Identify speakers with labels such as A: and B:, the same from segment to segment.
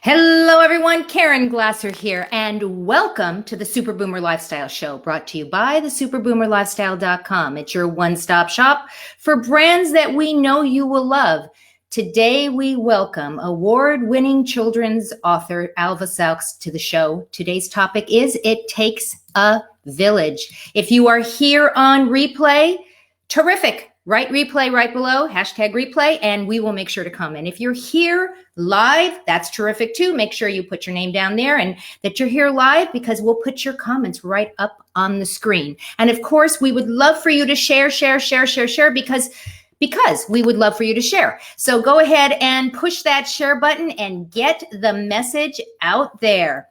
A: Hello, everyone. Caren Glasser here, and welcome to the Super Boomer Lifestyle Show, brought to you by the superboomerlifestyle.com. It's your one-stop shop for brands that we know you will love. Today, we welcome award-winning children's author Alva Sachs to the show. Today's topic is It Takes a Village. If you are here on replay, terrific. Write replay right below, hashtag replay, and we will make sure to comment. If you're here live, that's terrific too. Make sure you put your name down there and that you're here live, because we'll put your comments right up on the screen. And of course, we would love for you to share, because we would love for you to share. So go ahead and push that share button and get the message out there.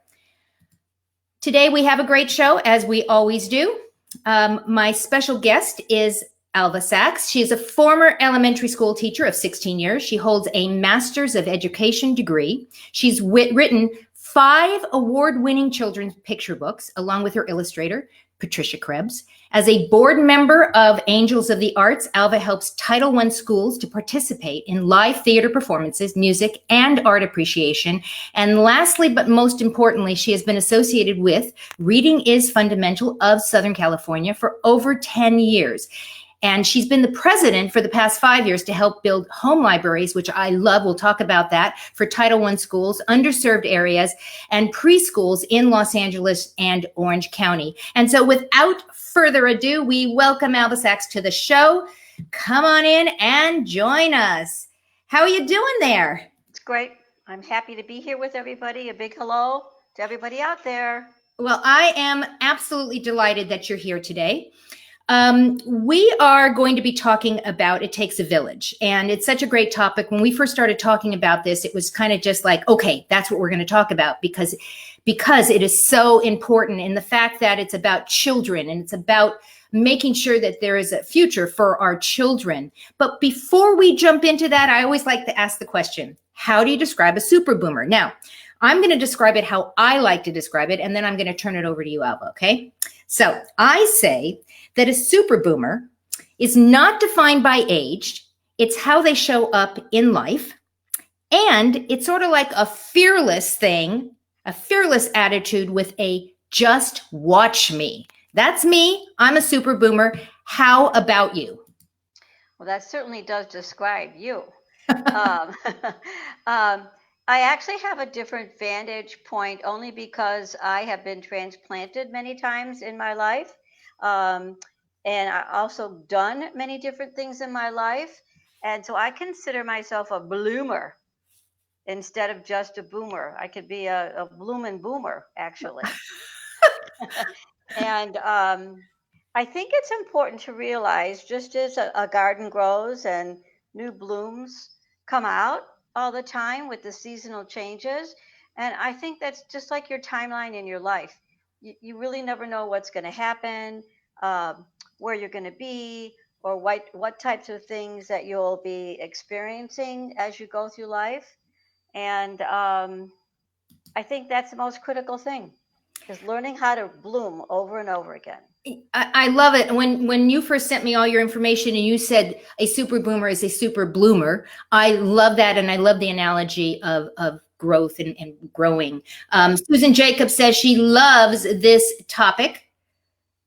A: Today, we have a great show, as we always do. My special guest is Alva Sachs. She is a former elementary school teacher of 16 years. She holds a Master's of Education degree. She's written 5 award-winning children's picture books, along with her illustrator, Patricia Krebs. As a board member of Angels of the Arts, Alva helps Title I schools to participate in live theater performances, music, and art appreciation. And lastly, but most importantly, she has been associated with Reading is Fundamental of Southern California for over 10 years. And she's been the president for the past 5 years to help build home libraries, which I love. We'll talk about that, for Title I schools, underserved areas, and preschools in Los Angeles and Orange County. And so without further ado, we welcome Alva Sachs to the show. Come on in and join us. How are you doing there?
B: It's great. I'm happy to be here with everybody. A big hello to everybody out there.
A: Well, I am absolutely delighted that you're here today. We are going to be talking about It Takes a Village, and it's such a great topic. When we first started talking about this, it was kind of just like, okay, that's what we're going to talk about, because it is so important in the fact that it's about children, and it's about making sure that there is a future for our children. But before we jump into that, I always like to ask the question, how do you describe a super boomer? Now, I'm going to describe it how I like to describe it, and then I'm going to turn it over to you, Alva, okay? So I say that a super boomer is not defined by age. It's how they show up in life. And it's sort of like a fearless thing, a fearless attitude with a just watch me. That's me. I'm a super boomer. How about you?
B: Well, that certainly does describe you. I actually have a different vantage point only because I have been transplanted many times in my life. And I also done many different things in my life. And so I consider myself a bloomer instead of just a boomer. I could be a bloomin' boomer, actually. And I think it's important to realize, just as a garden grows and new blooms come out all the time with the seasonal changes. And I think that's just like your timeline in your life. You really never know what's going to happen, where you're going to be, or what types of things that you'll be experiencing as you go through life. And I think that's the most critical thing, is learning how to bloom over and over again.
A: I love it. When you first sent me all your information and you said a super boomer is a super bloomer, I love that. And I love the analogy of growth and growing. Susan Jacobs says she loves this topic.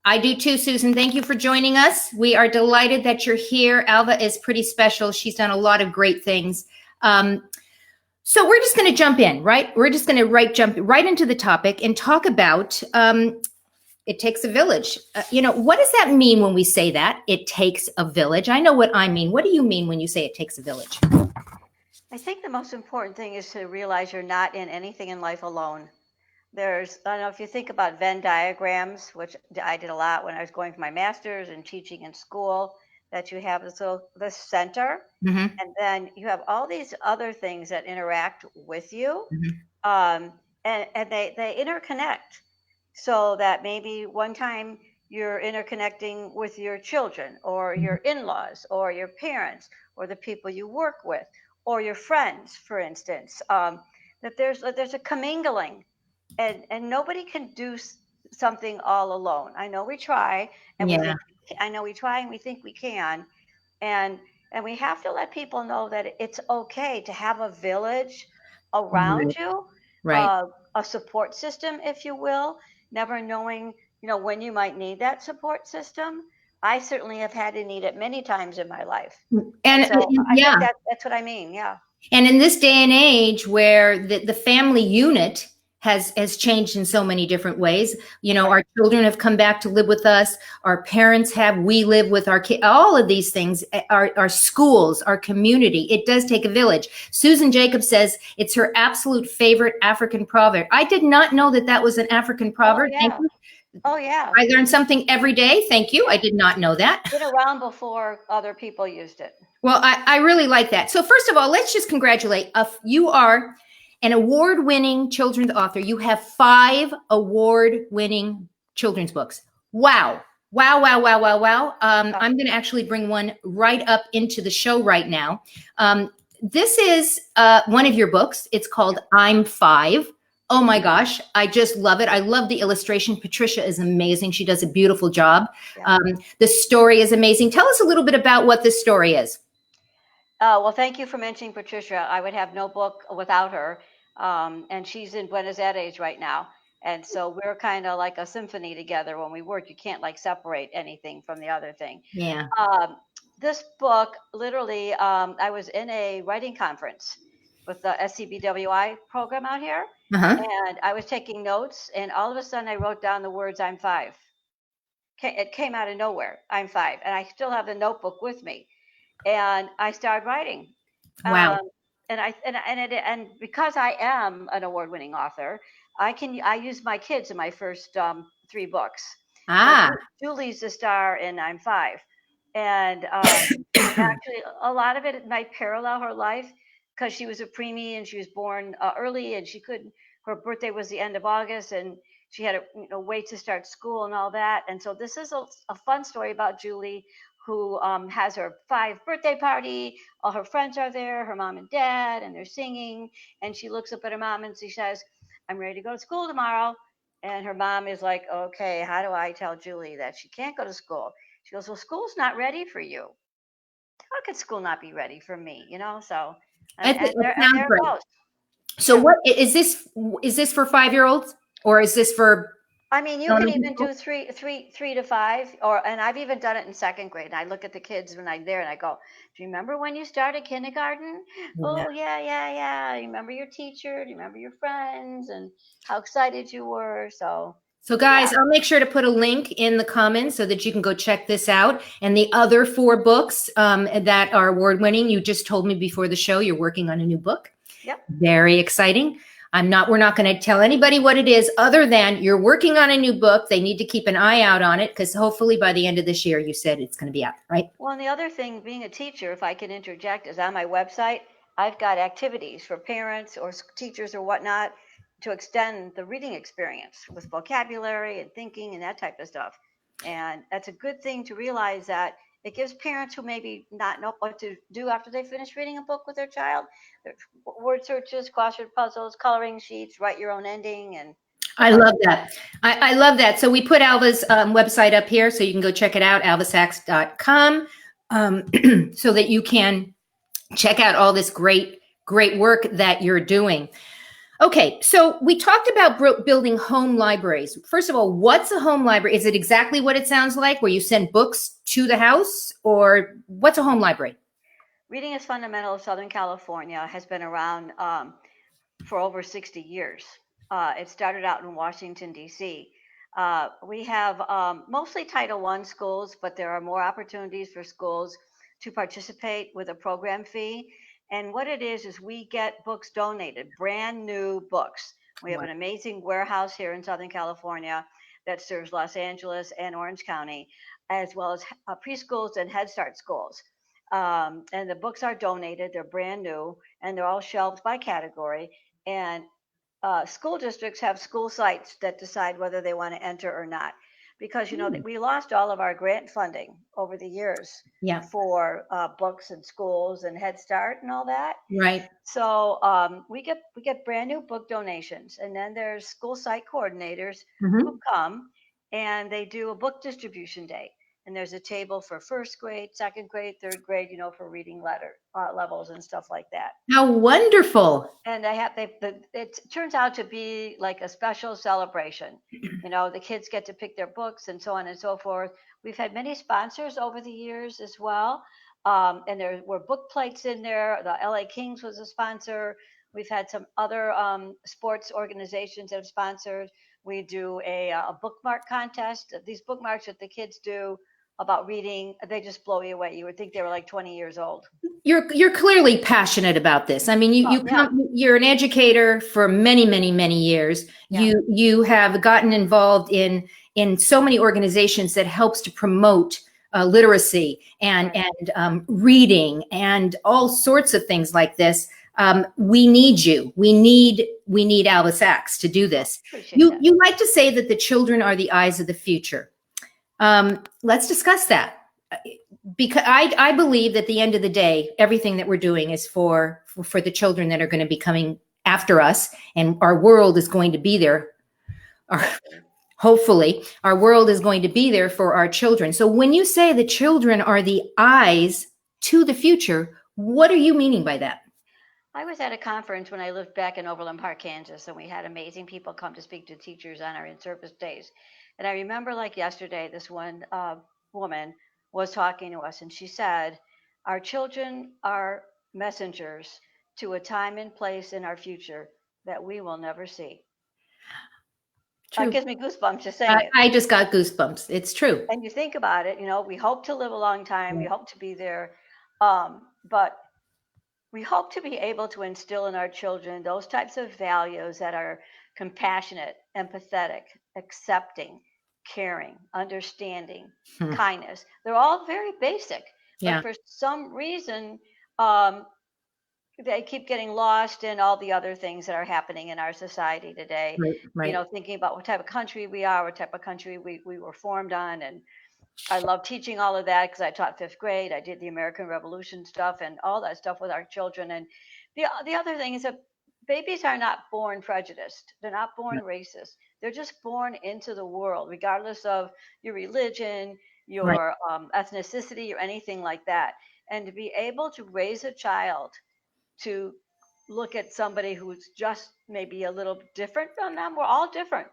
A: I do too, Susan. Thank you for joining us. We are delighted that you're here. Alva is pretty special. She's done a lot of great things. So we're just going to jump in, right? We're just going to jump right into the topic and talk about it takes a village. What does that mean when we say that? It takes a village. I know what I mean. What do you mean when you say it takes a village?
B: I think the most important thing is to realize you're not in anything in life alone. I don't know if you think about Venn diagrams, which I did a lot when I was going for my master's and teaching in school, that you have the center, and then you have all these other things that interact with you, and they interconnect. So that maybe one time you're interconnecting with your children or your in-laws or your parents or the people you work with or your friends, for instance, that there's a commingling, and nobody can do something all alone. I know we try, and we think we can, and we have to let people know that it's okay to have a village around you,
A: Right.
B: a support system, if you will, never knowing, when you might need that support system. I certainly have had to need it many times in my life. And
A: And
B: so I think
A: yeah,
B: that's what I mean. Yeah.
A: and in this day and age where the family unit has changed in so many different ways,
B: Right.
A: our children have come back to live with us, our parents have, we live with our kids, all of these things, our schools, our community. It does take a village. Susan Jacobs says it's her absolute favorite African proverb. I did not know that that was an African
B: Oh,
A: proverb. Thank
B: yeah.
A: you.
B: Oh, yeah.
A: I learn something every day. Thank you. I did not know that.
B: Been around before other people used it.
A: Well, I really like that. So first of all, let's just congratulate. You are an award-winning children's author. You have 5 award-winning children's books. Wow. Wow, wow, wow, wow, wow. I'm going to actually bring one right up into the show right now. This is one of your books. It's called I'm 5. Oh my gosh, I just love it. I love the illustration. Patricia is amazing. She does a beautiful job.
B: Yeah.
A: The story is amazing. Tell us a little bit about what this story is.
B: Well, thank you for mentioning Patricia. I would have no book without her. And she's in Buenos Aires right now. And so we're kind of like a symphony together when we work. You can't like separate anything from the other thing.
A: Yeah.
B: Um, this book, literally, I was in a writing conference with the SCBWI program out here.
A: Uh-huh.
B: And I was taking notes. And all of a sudden, I wrote down the words, I'm 5. It came out of nowhere. I'm 5. And I still have the notebook with me. And I started writing.
A: Wow.
B: Um, and because I am an award-winning author, I use my kids in my first 3 books. So
A: Ah.
B: Julie's the star in I'm 5, and actually a lot of it might parallel her life because she was a preemie and she was born early and she couldn't. Her birthday was the end of August and she had to wait to start school and all that. And so this is a fun story about Julie who has her 5 birthday party. All her friends are there, her mom and dad, and they're singing. And she looks up at her mom and she says, I'm ready to go to school tomorrow. And her mom is like, okay, how do I tell Julie that she can't go to school? She goes, well, school's not ready for you. How could school not be ready for me? So,
A: It
B: and
A: sounds
B: there it
A: great.
B: goes.
A: So
B: Yeah.
A: what is this for 5-year-olds or is this for
B: I mean, you can
A: elementary
B: even
A: school?
B: do three to five, and I've even done it in second grade. And I look at the kids when I'm there, and I go, "Do you remember when you started kindergarten?
A: Yeah.
B: Oh yeah, yeah, yeah. You remember your teacher? Do you remember your friends and how excited you were?" So
A: So
B: yeah,
A: guys, I'll make sure to put a link in the comments so that you can go check this out. And the other 4 books that are award winning, you just told me before the show you're working on a new book.
B: yep.
A: Very exciting. We're not going to tell anybody what it is other than you're working on a new book. They need to keep an eye out on it because hopefully by the end of this year, you said it's going to be out, right?
B: Well, and the other thing, being a teacher, if I can interject, is on my website, I've got activities for parents or teachers or whatnot to extend the reading experience with vocabulary and thinking and that type of stuff. And that's a good thing to realize that it gives parents who maybe not know what to do after they finish reading a book with their child, word searches, crossword puzzles, coloring sheets, write your own ending, and a
A: I
B: bunch
A: love
B: of stuff.
A: that. I love that. So we put Alva's website up here so you can go check it out, alvasachs.com, so that you can check out all this great, great work that you're doing. Okay, so we talked about building home libraries. First of all, what's a home library? Is it exactly what it sounds like, where you send books to the house, or what's a home library?
B: Reading is Fundamental of Southern California has been around for over 60 years. It started out in Washington, D.C. We have mostly Title I schools, but there are more opportunities for schools to participate with a program fee. And what it is we get books donated, brand new books. We have
A: Wow.
B: an amazing warehouse here in Southern California that serves Los Angeles and Orange County, as well as preschools and Head Start schools. And the books are donated, they're brand new, and they're all shelved by category. And school districts have school sites that decide whether they want to enter or not. Because, that we lost all of our grant funding over the years
A: Yeah,
B: for books and schools and Head Start and all that.
A: right.
B: So we get brand new book donations, and then there's school site coordinators who
A: Mm-hmm.
B: come and they do a book distribution day. and there's a table for first grade, second grade, third grade, for reading letter levels and stuff like that.
A: How wonderful.
B: And it turns out to be like a special celebration. The kids get to pick their books and so on and so forth. We've had many sponsors over the years as well. And there were book plates in there. The LA Kings was a sponsor. We've had some other sports organizations that have sponsored. We do a bookmark contest. These bookmarks that the kids do about reading, they just blow you away. You would think they were like 20 years old.
A: You're clearly passionate about this. I mean, you're an educator for many, many, many years. Yeah. You have gotten involved in so many organizations that helps to promote literacy and reading and all sorts of things like this. We need you. We need Alva Sachs to do this. You like to say that the children are the eyes of the future. Let's discuss that. Because I believe that at the end of the day, everything that we're doing is for the children that are going to be coming after us, and our world is going to be there. Hopefully, our world is going to be there for our children. So when you say the children are the eyes to the future, what are you meaning by that?
B: I was at a conference when I lived back in Overland Park, Kansas, and we had amazing people come to speak to teachers on our in-service days. And I remember like yesterday, this one woman was talking to us, and she said, our children are messengers to a time and place in our future that we will never see. True. It gives me goosebumps just saying it.
A: I just got goosebumps. It's true.
B: And you think about it, we hope to live a long time. We hope to be there. But we hope to be able to instill in our children those types of values that are compassionate, empathetic, accepting, caring, understanding, kindness. They're all very basic, but for some reason, they keep getting lost in all the other things that are happening in our society today. Right. Thinking about what type of country we are, what type of country we were formed on. And I love teaching all of that because I taught fifth grade. I did the American Revolution stuff and all that stuff with our children. And the other thing is that babies are not born prejudiced. They're not born racist. They're just born into the world, regardless of your religion, your ethnicity, or anything like that. And to be able to raise a child to look at somebody who's just maybe a little different from them. We're all different.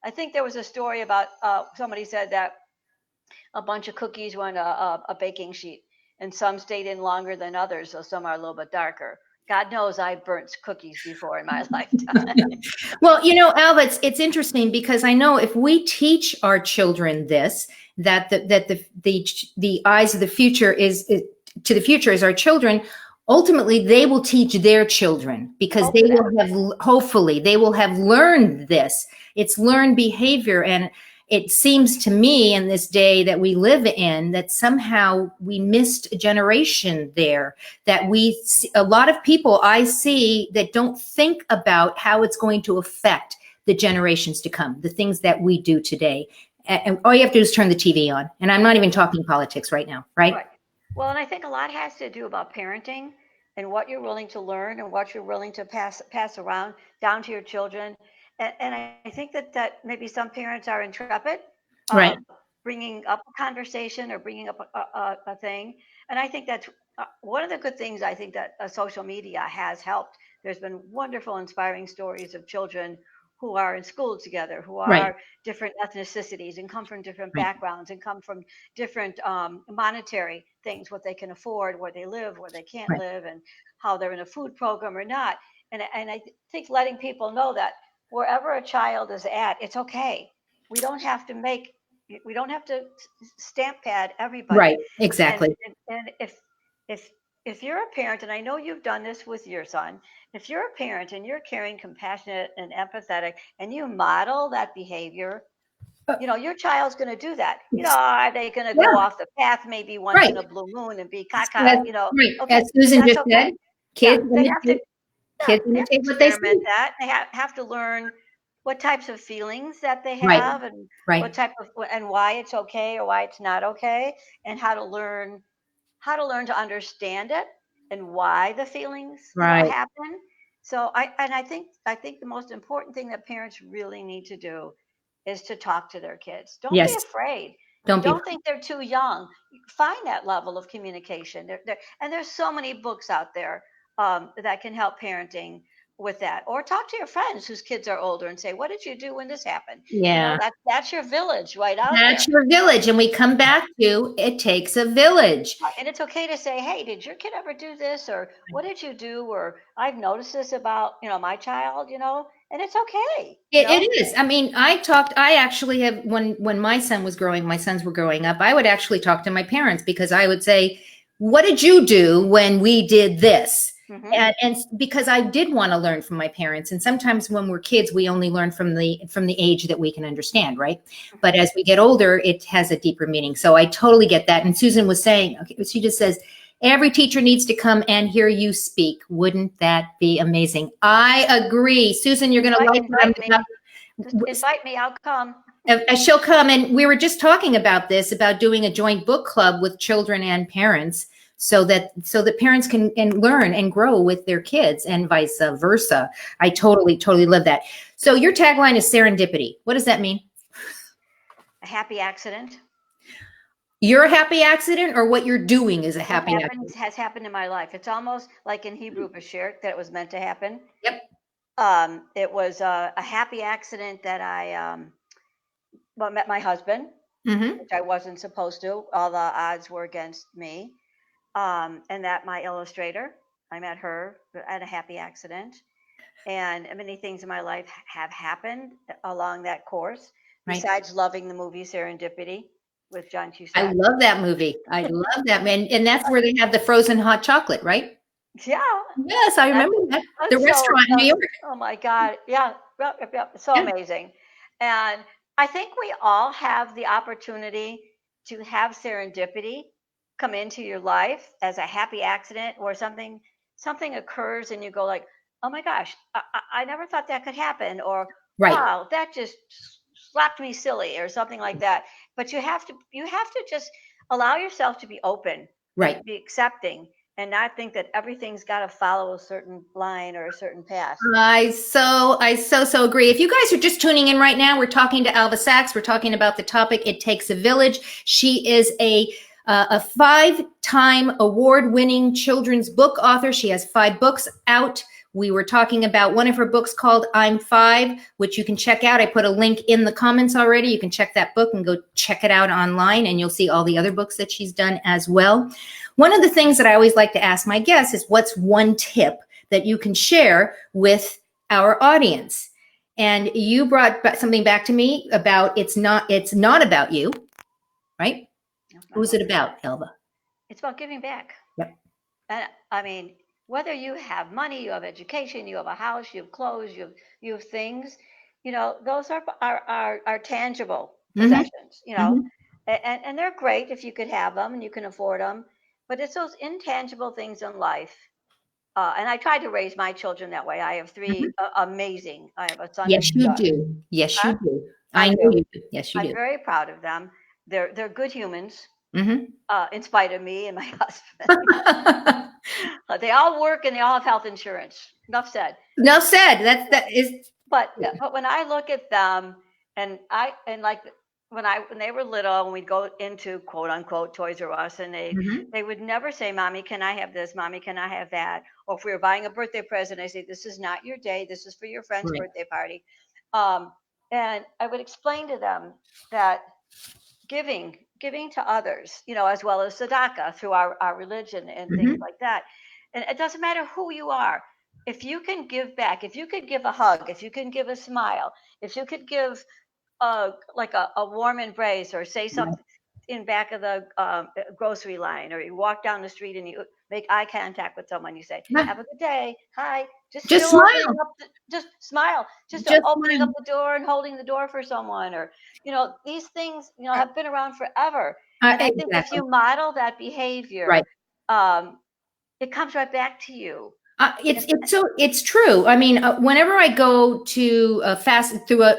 B: I think there was a story about somebody said that a bunch of cookies were on a baking sheet, and some stayed in longer than others, so some are a little bit darker. God knows I burnt cookies before in my lifetime.
A: Well, Alva, it's interesting because I know if we teach our children this, that the eyes of the future is to the future is our children. Ultimately, they will teach their children because they will have learned this. It's learned behavior. And it seems to me in this day that we live in that somehow we missed a generation there, that a lot of people I see that don't think about how it's going to affect the generations to come, the things that we do today. And all you have to do is turn the TV on. And I'm not even talking politics right now, right?
B: Well, and I think a lot has to do about parenting and what you're willing to learn and what you're willing to pass around down to your children. And I think that maybe some parents are intrepid, bringing up a conversation or bringing up a thing. And I think that's one of the good things I think that social media has helped. There's been wonderful, inspiring stories of children who are in school together, who are different ethnicities and come from different backgrounds and come from different monetary things, what they can afford, where they live, where they can't live, and how they're in a food program or not. And I think letting people know that wherever a child is at, it's okay. We don't have to stamp pad everybody.
A: Right, exactly.
B: And if you're a parent, and I know you've done this with your son, if you're a parent and you're caring, compassionate, and empathetic, and you model that behavior, your child's going to do that. Are they going to go off the path maybe once in a blue moon and be caca?
A: Okay, as Susan just said, kids imitate what they see.
B: They have to learn what types of feelings that they have and what type of and why it's okay or why it's not okay, and how to learn to understand it and why the feelings happen. So I think the most important thing that parents really need to do is to talk to their kids. Don't be afraid.
A: Don't be.
B: Don't think they're too young. Find that level of communication. And there's so many books out there that can help parenting with that. Or talk to your friends whose kids are older and say, "What did you do when this happened?"
A: Yeah.
B: That's your village right out
A: That's
B: there.
A: your village. And we come back to it takes a village.
B: And it's okay to say, "Hey, did your kid ever do this?" Or "What did you do?" Or "I've noticed this about my child." And it's okay.
A: It is. I mean, I actually have, when my sons were growing up, I would actually talk to my parents because I would say, what did you do when we did this?
B: Hmm.
A: And because I did want to learn from my parents. And sometimes when we're kids, we only learn from the age that we can understand, right? But as we get older, it has a deeper meaning. So I totally get that. And Susan was saying, okay, she just says, every teacher needs to come and hear you speak. Wouldn't that be amazing? I agree. Susan, you're going to like
B: invite me. Just invite me. I'll come.
A: She'll come. And we were just talking about this, about doing a joint book club with children and parents so that parents can learn and grow with their kids and vice versa. I totally love that. So your tagline is serendipity. What does that mean?
B: A happy accident.
A: You're a happy accident, or what you're doing is a happy accident?
B: Has happened in my life. It's almost like in Hebrew Bashir, that it was meant to happen.
A: Yep.
B: It was a happy accident that I met my husband, which I wasn't supposed to. All the odds were against me. And that my illustrator, I met her at a happy accident. And many things in my life have happened along that course, besides loving the movie Serendipity with John Cusack.
A: I love that movie. I love that, man. And that's where they have the frozen hot chocolate, right?
B: Yeah.
A: Yes, I remember that. The restaurant in New York.
B: Oh my God. Yeah. So amazing. And I think we all have the opportunity to have serendipity come into your life as a happy accident, or something occurs and you go like, oh my gosh, I never thought that could happen, or wow, that just slapped me silly, or something like that. But you have to just allow yourself to be open,
A: right?
B: Be accepting, and not think that everything's got to follow a certain line or a certain path.
A: I so agree. If you guys are just tuning in right now, we're talking to Alva Sachs. We're talking about the topic, It Takes a Village. She is a 5-time award-winning children's book author. She has 5 books out. We were talking about one of her books called I'm 5, which you can check out. I put a link in the comments already. You can check that book and go check it out online, and you'll see all the other books that she's done as well. One of the things that I always like to ask my guests is, what's one tip that you can share with our audience? And you brought something back to me about it's not about you, right? Who's it about, Alva?
B: It's about giving back.
A: Yep.
B: And I mean, whether you have money, you have education, you have a house, you have clothes, you have things, those are tangible possessions, and they're great if you could have them and you can afford them. But it's those intangible things in life. And I tried to raise my children that way. I have 3 amazing. I have a son.
A: Yes, you do. Yes, you do. I know you do. Yes, you do.
B: I'm very proud of them. They're good humans. In spite of me and my husband. They all work and they all have health insurance. Enough said.
A: Enough said. That is.
B: But when I look at them, and like when they were little, and we'd go into quote unquote Toys R Us, and they would never say, "Mommy, can I have this? Mommy, can I have that?" Or if we were buying a birthday present, I say, "This is not your day. This is for your friend's birthday party." And I would explain to them that giving to others, as well as tzedakah through our religion and things like that. And it doesn't matter who you are. If you can give back, if you could give a hug, if you can give a smile, if you could give like a warm embrace, or say something in back of the grocery line, or you walk down the street and you make eye contact with someone, you say, "Have a good day, hi,"
A: just smile,
B: just smile, just opening up the door and holding the door for someone, or these things have been around forever. And I think if you model that behavior, it comes right back to you.
A: It's true. I mean, whenever I go to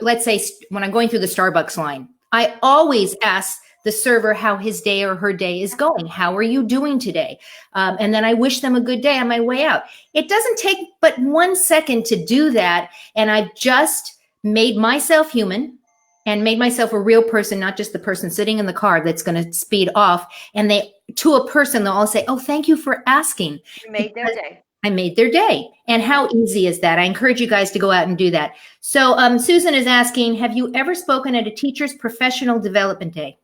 A: let's say when I'm going through the Starbucks line, I always ask the server how his day or her day is going. How are you doing today? And then I wish them a good day on my way out. It doesn't take but 1 second to do that, and I've just made myself human, and made myself a real person, not just the person sitting in the car that's going to speed off. And to a person, they'll all say, "Oh, thank you for asking."
B: You made their day.
A: I made their day. And how easy is that? I encourage you guys to go out and do that. So Susan is asking, have you ever spoken at a teacher's professional development day?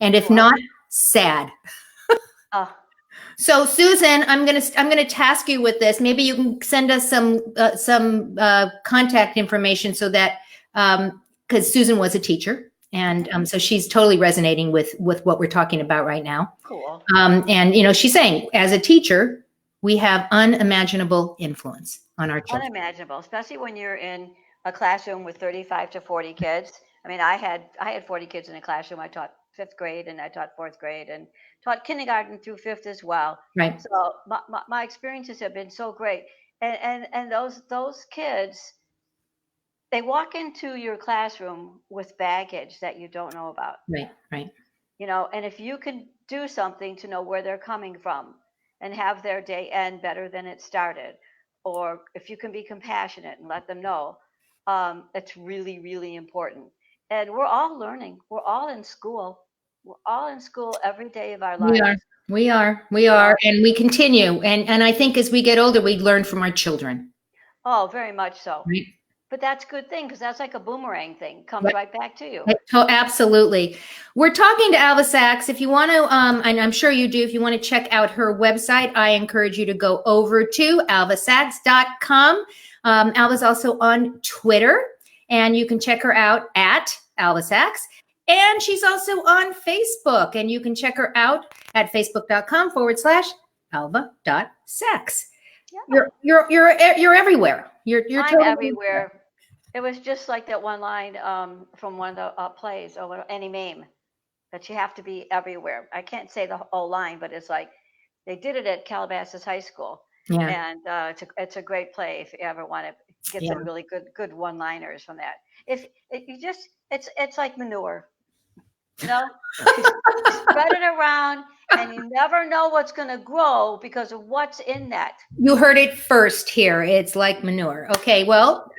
A: And if not, sad. So Susan, I'm gonna task you with this. Maybe you can send us some contact information so that because Susan was a teacher, and so she's totally resonating with what we're talking about right now.
B: Cool.
A: And she's saying, as a teacher, we have unimaginable influence on our children.
B: Unimaginable, especially when you're in a classroom with 35 to 40 kids. I mean, I had 40 kids in a classroom. I taught 5th grade and I taught 4th grade and taught kindergarten through 5th as well.
A: Right.
B: So my experiences have been so great. And those kids, they walk into your classroom with baggage that you don't know about.
A: Right.
B: And if you can do something to know where they're coming from and have their day end better than it started, or if you can be compassionate and let them know, it's really, really important. And we're all learning. We're all in school. We're all in school every day of our lives.
A: We are, and we continue. And I think as we get older, we learn from our children.
B: Oh, very much so.
A: Right.
B: But that's a good thing, because that's like a boomerang thing. Comes right back to you.
A: Oh, absolutely. We're talking to Alva Sachs. If you want to, and I'm sure you do, if you want to check out her website, I encourage you to go over to alvasachs.com. Alva's also on Twitter, and you can check her out at Alva Sachs. And she's also on Facebook, and you can check her out at facebook.com/alva.sachs. Yeah. You're everywhere. You're
B: I'm
A: totally
B: everywhere. It was just like that one line from one of the plays, or any meme, that you have to be everywhere. I can't say the whole line, but it's like they did it at Calabasas High School.
A: Yeah.
B: And it's a great play if you ever want to get some really good one-liners from that. If you just, it's like manure. You spread it around, and you never know what's going to grow because of what's in that.
A: You heard it first here. It's like manure. Okay, well,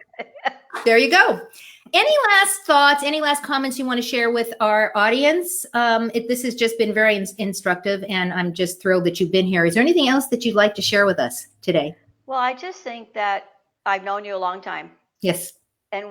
A: there you go. Any last thoughts, any last comments you want to share with our audience? This has just been very instructive, and I'm just thrilled that you've been here. Is there anything else that you'd like to share with us today?
B: Well, I just think that I've known you a long time.
A: Yes.
B: And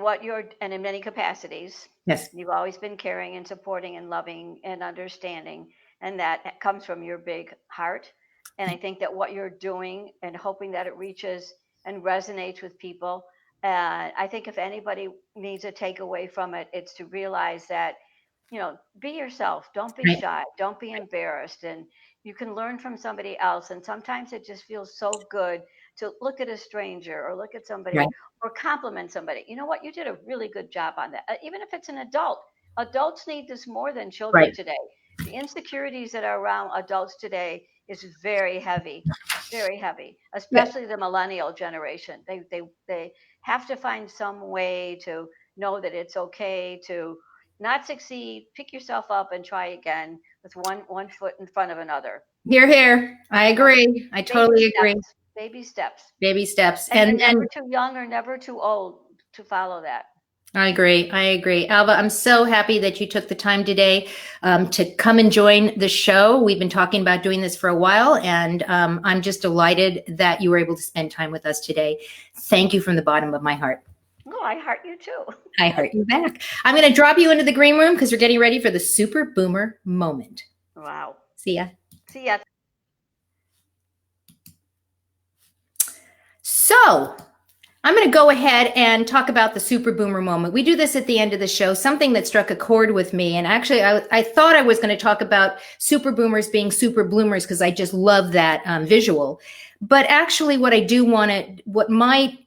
B: and in many capacities.
A: Yes.
B: You've always been caring and supporting and loving and understanding. And that comes from your big heart. And I think that what you're doing and hoping that it reaches and resonates with people. I think if anybody needs a takeaway from it, it's to realize that, be yourself. Don't be shy. Don't be embarrassed. And you can learn from somebody else. And sometimes it just feels so good to look at a stranger or look at somebody or compliment somebody. You know what? You did a really good job on that. Even if it's an adult. Adults need this more than children today. The insecurities that are around adults today is very heavy, especially the millennial generation. They have to find some way to know that it's okay to not succeed, pick yourself up and try again with one foot in front of another.
A: Hear, hear. I agree. I totally agree.
B: Baby steps.
A: Baby steps.
B: And never too young or never too old to follow that.
A: I agree. Alva, I'm so happy that you took the time today to come and join the show. We've been talking about doing this for a while, and I'm just delighted that you were able to spend time with us today. Thank you from the bottom of my heart.
B: Oh, I heart you too.
A: I heart you back. I'm going to drop you into the green room because we're getting ready for the Super Boomer moment.
B: Wow.
A: See ya.
B: See ya.
A: So I'm going to go ahead and talk about the Super Boomer moment. We do this at the end of the show, something that struck a chord with me. And actually, I thought I was going to talk about super boomers being super bloomers because I just love that visual. But actually, what I do want to, what my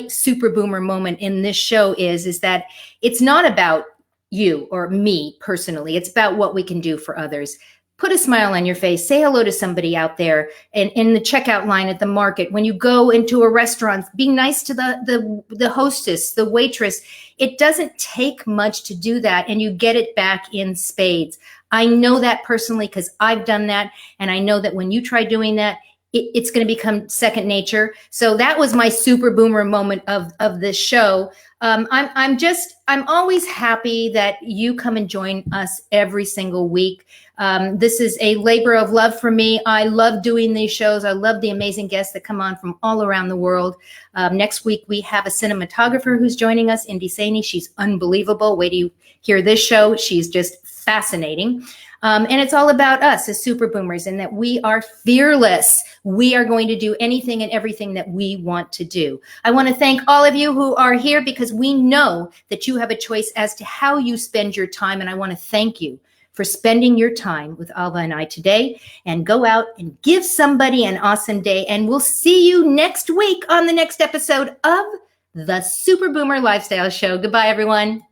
A: Super Boomer moment in this show is that it's not about you or me personally. It's about what we can do for others. Put a smile on your face. Say hello to somebody out there and in the checkout line at the market. When you go into a restaurant, be nice to the hostess, the waitress. It doesn't take much to do that, and you get it back in spades. I know that personally because I've done that, and I know that when you try doing that, it's going to become second nature. So that was my super boomer moment of this show. I'm always happy that you come and join us every single week. This is a labor of love for me. I love doing these shows. I love the amazing guests that come on from all around the world. Next week, we have a cinematographer who's joining us, Indy Saini. She's unbelievable. Wait till you hear this show. She's just fascinating. And it's all about us as super boomers and that we are fearless. We are going to do anything and everything that we want to do. I want to thank all of you who are here because we know that you have a choice as to how you spend your time. And I want to thank you for spending your time with Alva and I today, and go out and give somebody an awesome day. And we'll see you next week on the next episode of the Super Boomer Lifestyle Show. Goodbye, everyone.